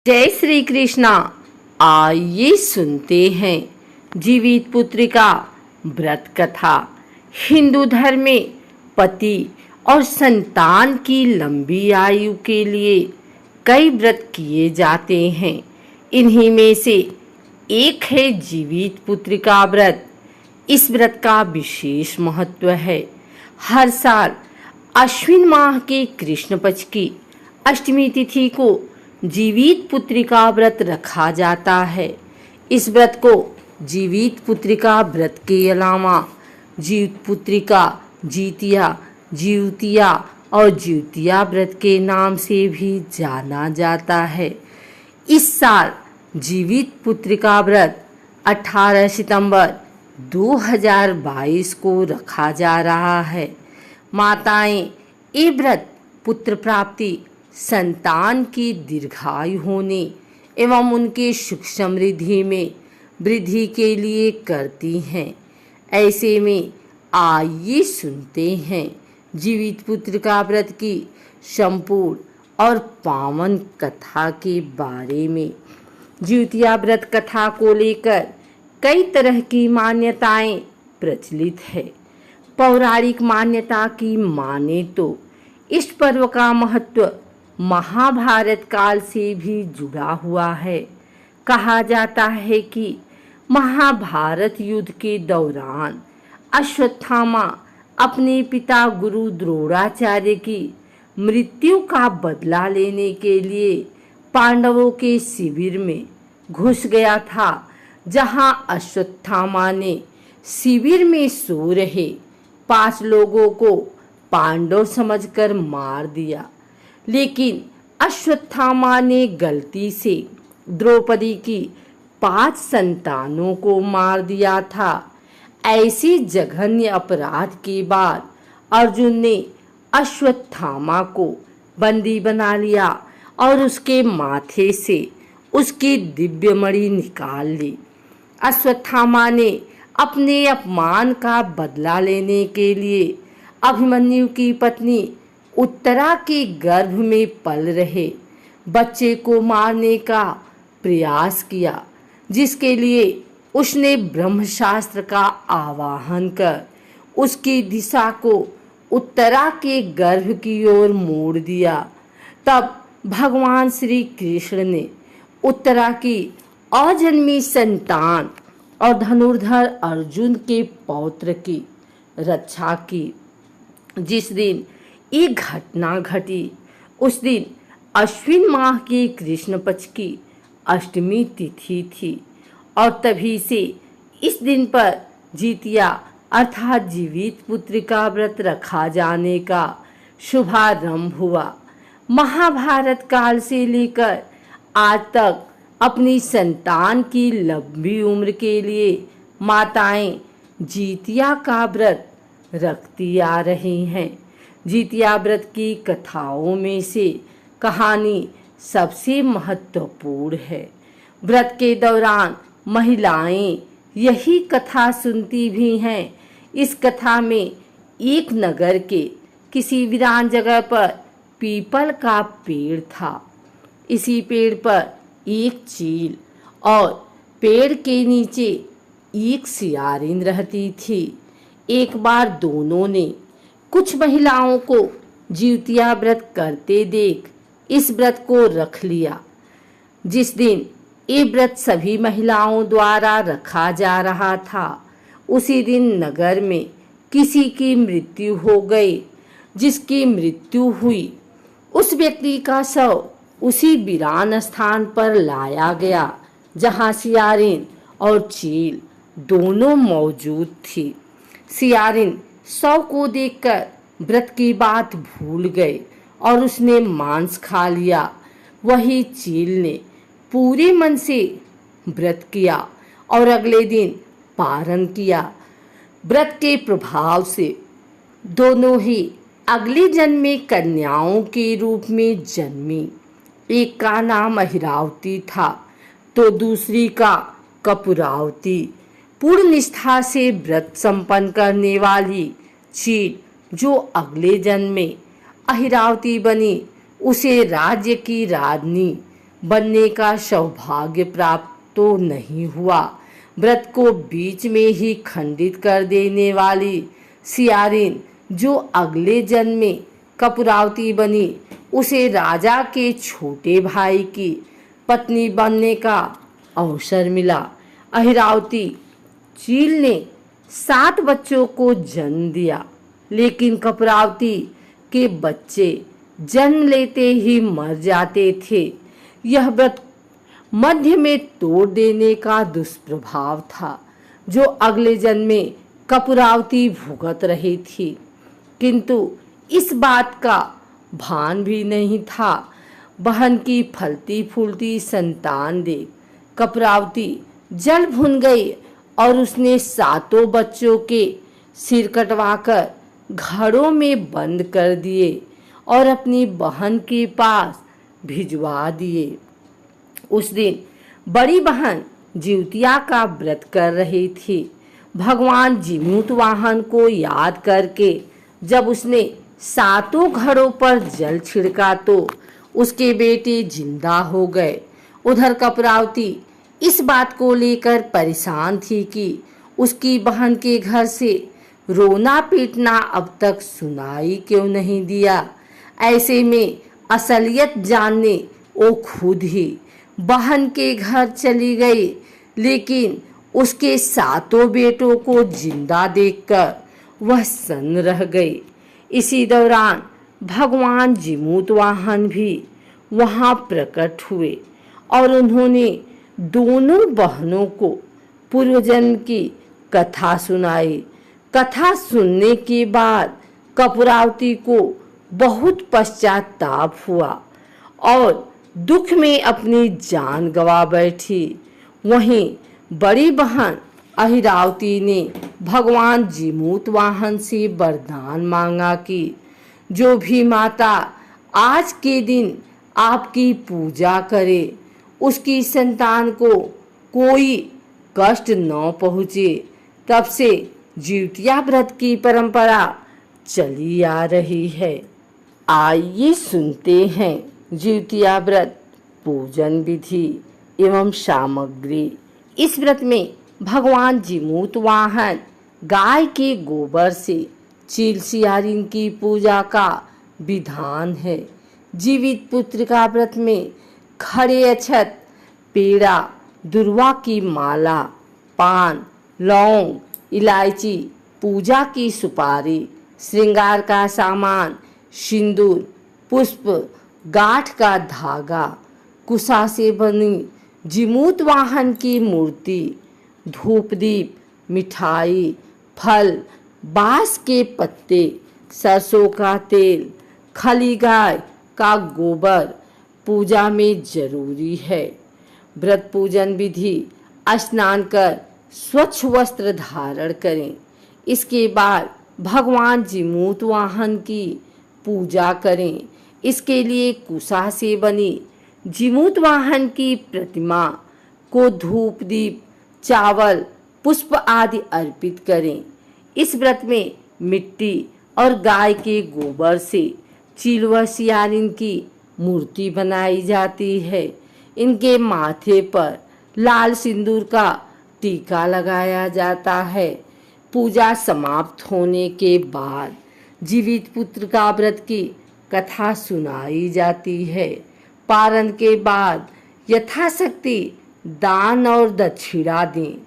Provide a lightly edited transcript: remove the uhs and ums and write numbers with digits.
जय श्री कृष्णा। आइए सुनते हैं जीवित पुत्रिका व्रत कथा। हिंदू धर्म में पति और संतान की लंबी आयु के लिए कई व्रत किए जाते हैं। इन्हीं में से एक है जीवित पुत्रिका व्रत। इस व्रत का विशेष महत्व है। हर साल अश्विन माह के कृष्ण पक्ष की अष्टमी तिथि को जीवित पुत्रिका व्रत रखा जाता है। इस व्रत को जीवित पुत्रिका व्रत के अलावा जीवित पुत्रिका, जीतिया, जीवतिया और जीवतिया व्रत के नाम से भी जाना जाता है। इस साल जीवित पुत्रिका व्रत 18 सितंबर 2022 को रखा जा रहा है। माताएं ये व्रत पुत्र प्राप्ति, संतान की दीर्घायु होने एवं उनके सुख समृद्धि में वृद्धि के लिए करती हैं। ऐसे में आइए सुनते हैं जीवित पुत्रिका व्रत की संपूर्ण और पावन कथा के बारे में। जीवतिया व्रत कथा को लेकर कई तरह की मान्यताएं प्रचलित है। पौराणिक मान्यता की माने तो इस पर्व का महत्व महाभारत काल से भी जुड़ा हुआ है। कहा जाता है कि महाभारत युद्ध के दौरान अश्वत्थामा अपने पिता गुरु द्रोणाचार्य की मृत्यु का बदला लेने के लिए पांडवों के शिविर में घुस गया था, जहां अश्वत्थामा ने शिविर में सो रहे 5 लोगों को पांडव समझकर मार दिया। लेकिन अश्वत्थामा ने गलती से द्रौपदी की 5 संतानों को मार दिया था। ऐसी जघन्य अपराध के बाद अर्जुन ने अश्वत्थामा को बंदी बना लिया और उसके माथे से उसकी दिव्य मणि निकाल ली। अश्वत्थामा ने अपने अपमान का बदला लेने के लिए अभिमन्यु की पत्नी उत्तरा के गर्भ में पल रहे बच्चे को मारने का प्रयास किया, जिसके लिए उसने ब्रह्मशास्त्र का आवाहन कर उसकी दिशा को उत्तरा के गर्भ की ओर मोड़ दिया। तब भगवान श्री कृष्ण ने उत्तरा की अजन्मी संतान और धनुर्धर अर्जुन के पौत्र की रक्षा की। जिस दिन ये घटना घटी उस दिन अश्विन माह के कृष्ण पक्ष की अष्टमी तिथि थी और तभी से इस दिन पर जीतिया अर्थात जीवित पुत्रिका व्रत रखा जाने का शुभारंभ हुआ। महाभारत काल से लेकर आज तक अपनी संतान की लंबी उम्र के लिए माताएं जीतिया का व्रत रखती आ रही हैं। जीतिया व्रत की कथाओं में से कहानी सबसे महत्वपूर्ण है। व्रत के दौरान महिलाएं यही कथा सुनती भी हैं। इस कथा में एक नगर के किसी वीरान जगह पर पीपल का पेड़ था। इसी पेड़ पर एक चील और पेड़ के नीचे एक सियारिन रहती थी। एक बार दोनों ने कुछ महिलाओं को जीवतिया व्रत करते देख इस व्रत को रख लिया। जिस दिन ये व्रत सभी महिलाओं द्वारा रखा जा रहा था, उसी दिन नगर में किसी की मृत्यु हो गई। जिसकी मृत्यु हुई उस व्यक्ति का शव उसी वीरान स्थान पर लाया गया जहां सियारिन और चील दोनों मौजूद थी। सियारिन शव को देखकर व्रत की बात भूल गए और उसने मांस खा लिया। वही चील ने पूरे मन से व्रत किया और अगले दिन पारण किया। व्रत के प्रभाव से दोनों ही अगले जन्म में कन्याओं के रूप में जन्मी। एक का नाम अहिरावती था तो दूसरी का कपूरावती। पूर्ण निष्ठा से व्रत संपन्न करने वाली चील जो अगले जन्म में अहिरावती बनी, उसे राज्य की राजनी बनने का सौभाग्य प्राप्त तो नहीं हुआ। व्रत को बीच में ही खंडित कर देने वाली सियारिन जो अगले जन्म में कपूरावती बनी, उसे राजा के छोटे भाई की पत्नी बनने का अवसर मिला। अहिरावती चील ने 7 बच्चों को जन्म दिया, लेकिन कपूरावती के बच्चे जन्म लेते ही मर जाते थे। यह व्रत मध्य में तोड़ देने का दुष्प्रभाव था, जो अगले जन्म में कपूरावती भुगत रही थी। किंतु इस बात का भान भी नहीं था। बहन की फलती फूलती संतान देख कपूरावती जल भुन गई और उसने 7 बच्चों के सिर कटवाकर घड़ों में बंद कर दिए और अपनी बहन के पास भिजवा दिए। उस दिन बड़ी बहन जिउतिया का व्रत कर रही थी। भगवान जीमूतवाहन को याद करके जब उसने 7 घड़ों पर जल छिड़का तो उसके बेटे जिंदा हो गए। उधर कपूरावती इस बात को लेकर परेशान थी कि उसकी बहन के घर से रोना पीटना अब तक सुनाई क्यों नहीं दिया। ऐसे में असलियत जानने वो खुद ही बहन के घर चली गई, लेकिन उसके 7 बेटों को जिंदा देखकर वह सन्न रह गई। इसी दौरान भगवान जीमूतवाहन भी वहां प्रकट हुए और उन्होंने दोनों बहनों को पूर्वजन्म की कथा सुनाई। कथा सुनने के बाद कपूरावती को बहुत पश्चाताप हुआ और दुख में अपनी जान गंवा बैठी। वहीं बड़ी बहन अहिरावती ने भगवान जीमूतवाहन से वरदान मांगा कि जो भी माता आज के दिन आपकी पूजा करे, उसकी संतान को कोई कष्ट न पहुँचे। तब से जिउतिया व्रत की परंपरा चली आ रही है। आइए सुनते हैं जिउतिया व्रत पूजन विधि एवं सामग्री। इस व्रत में भगवान जीमूतवाहन गाय के गोबर से चील सियारिन की पूजा का विधान है। जीवित पुत्रिका व्रत में खड़े अक्षत, पेड़ा, दुर्वा की माला, पान, लौंग, इलायची, पूजा की सुपारी, श्रृंगार का सामान, सिंदूर, पुष्प, गांठ का धागा, कुशा से बनी जीमूतवाहन की मूर्ति, धूप दीप, मिठाई, फल, बांस के पत्ते, सरसों का तेल, खली गाय का गोबर पूजा में जरूरी है। व्रत पूजन विधि: स्नान कर स्वच्छ वस्त्र धारण करें। इसके बाद भगवान जीमूतवाहन की पूजा करें। इसके लिए कुशा से बनी जीमूतवाहन की प्रतिमा को धूप दीप, चावल, पुष्प आदि अर्पित करें। इस व्रत में मिट्टी और गाय के गोबर से चील व सियारिन की मूर्ति बनाई जाती है। इनके माथे पर लाल सिंदूर का टीका लगाया जाता है। पूजा समाप्त होने के बाद जीवित पुत्र का व्रत की कथा सुनाई जाती है। पारण के बाद यथाशक्ति दान और दक्षिणा दें।